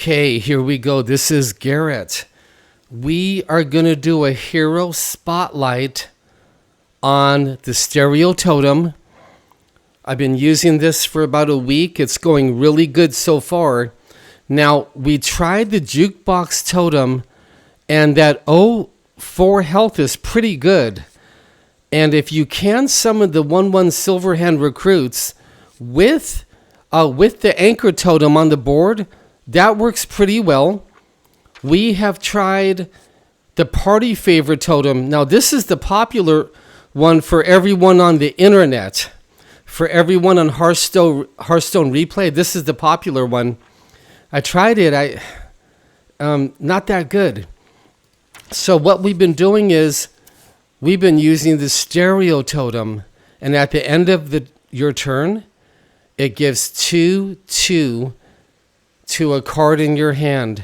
Okay, here we go. This is Garrett. We are going to do a hero spotlight on the stereo totem. I've been using this for about a week. It's going really good so far. Now, we tried the jukebox totem, and that 4 health is pretty good. And if you can summon the 1/1 Silverhand recruits with the anchor totem on the board, that works pretty well. We have tried the party favorite totem. Now, this is the popular one for everyone on the internet. For everyone on Hearthstone replay, this is the popular one. I tried it. Not that good. So what we've been doing is we've been using the stereo totem, and at the end of your turn, it gives 2/2 to a card in your hand.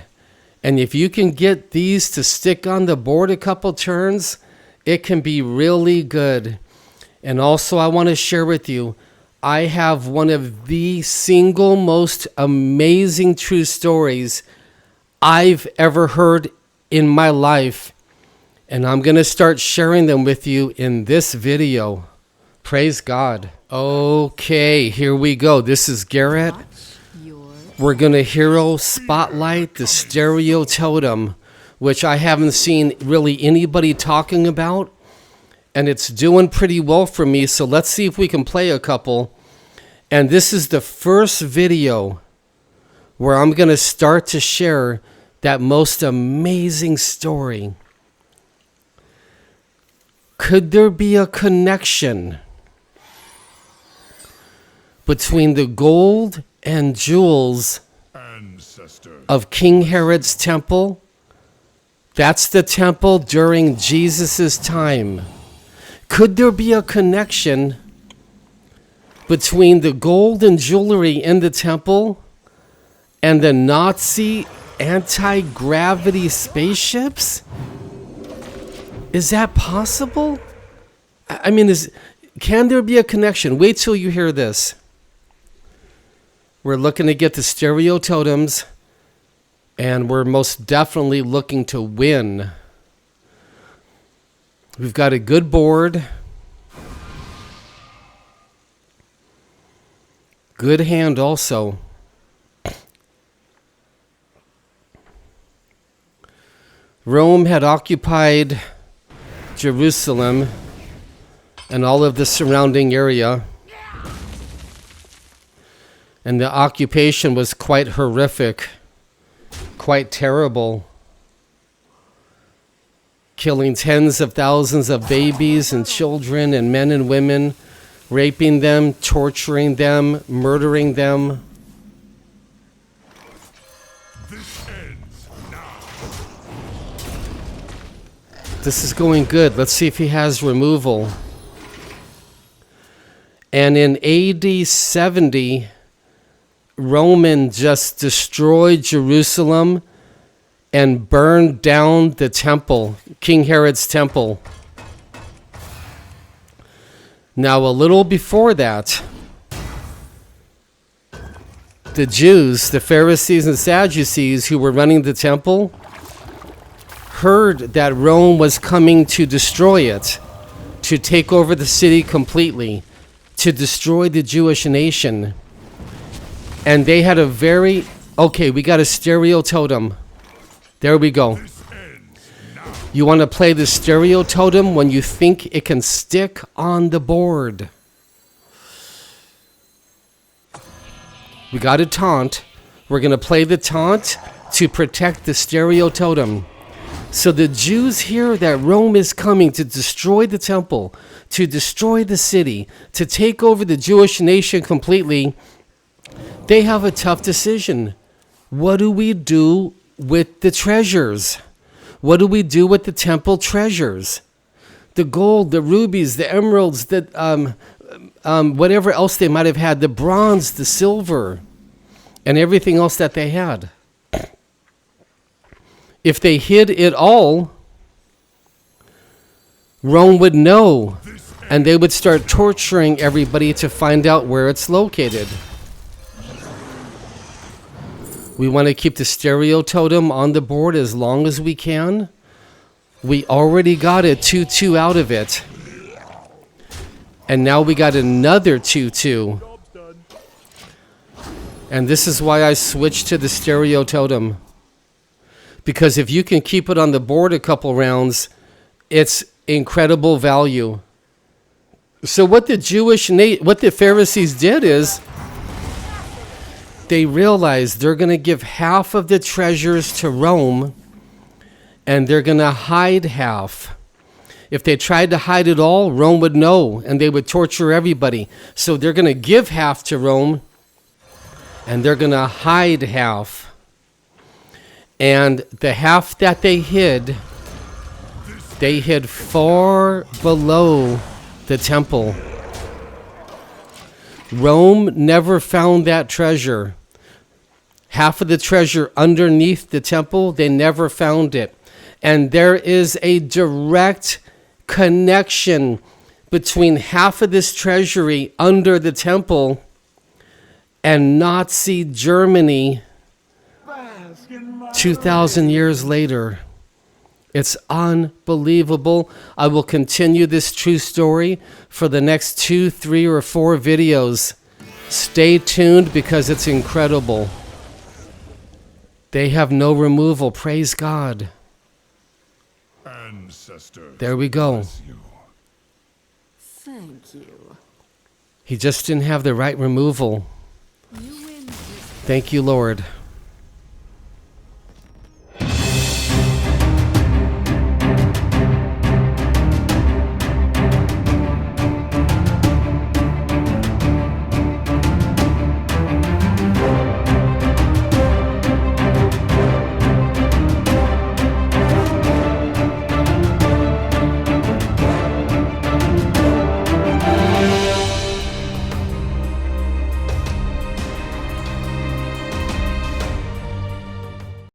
And if you can get these to stick on the board a couple turns, it can be really good. And also, I want to share with you, I have one of the single most amazing true stories I've ever heard in my life. And I'm going to start sharing them with you in this video. Praise God. Okay, here we go. This is Garrett. We're going to hero spotlight the stereo totem, which I haven't seen really anybody talking about. And it's doing pretty well for me. So let's see if we can play a couple. And this is the first video where I'm going to start to share that most amazing story. Could there be a connection between the gold and jewels of King Herod's temple? That's the temple during Jesus' time. Could there be a connection between the gold and jewelry in the temple and the Nazi anti-gravity spaceships? Is that possible? I mean, can there be a connection? Wait till you hear this. We're looking to get the stereo totems, and we're most definitely looking to win. We've got a good board. Good hand also. Rome had occupied Jerusalem and all of the surrounding area. And the occupation was quite horrific, quite terrible, killing tens of thousands of babies and children and men and women, raping them, torturing them, murdering them. This ends now. This is going good. Let's see if he has removal. And in AD 70, Roman just destroyed Jerusalem and burned down the temple, King Herod's temple. Now, a little before that, the Jews, the Pharisees and Sadducees who were running the temple, heard that Rome was coming to destroy it, to take over the city completely, to destroy the Jewish nation. And they had we got a stereo totem. There we go. You want to play the stereo totem when you think it can stick on the board. We got a taunt. We're going to play the taunt to protect the stereo totem. So the Jews hear that Rome is coming to destroy the temple, to destroy the city, to take over the Jewish nation completely. They have a tough decision. What do we do with the treasures? What do we do with the temple treasures? The gold, the rubies, the emeralds, whatever else they might have had, the bronze, the silver, and everything else that they had. If they hid it all, Rome would know, and they would start torturing everybody to find out where it's located. We want to keep the stereo totem on the board as long as we can. We already got a 2/2 out of it. And now we got another 2/2. And this is why I switched to the stereo totem. Because if you can keep it on the board a couple rounds, it's incredible value. So what the Pharisees did is they realized they're going to give half of the treasures to Rome and they're going to hide half. If they tried to hide it all, Rome would know and they would torture everybody. So they're going to give half to Rome and they're going to hide half. And the half that they hid far below the temple. Rome never found that treasure. Half of the treasure underneath the temple, they never found it. And there is a direct connection between half of this treasury under the temple and Nazi Germany 2,000 years later. It's unbelievable. I will continue this true story for the next 2, 3, or 4 videos. Stay tuned because it's incredible. They have no removal. Praise God. Ancestors, there we go. bless you. Thank you. He just didn't have the right removal. You win. Thank you, Lord.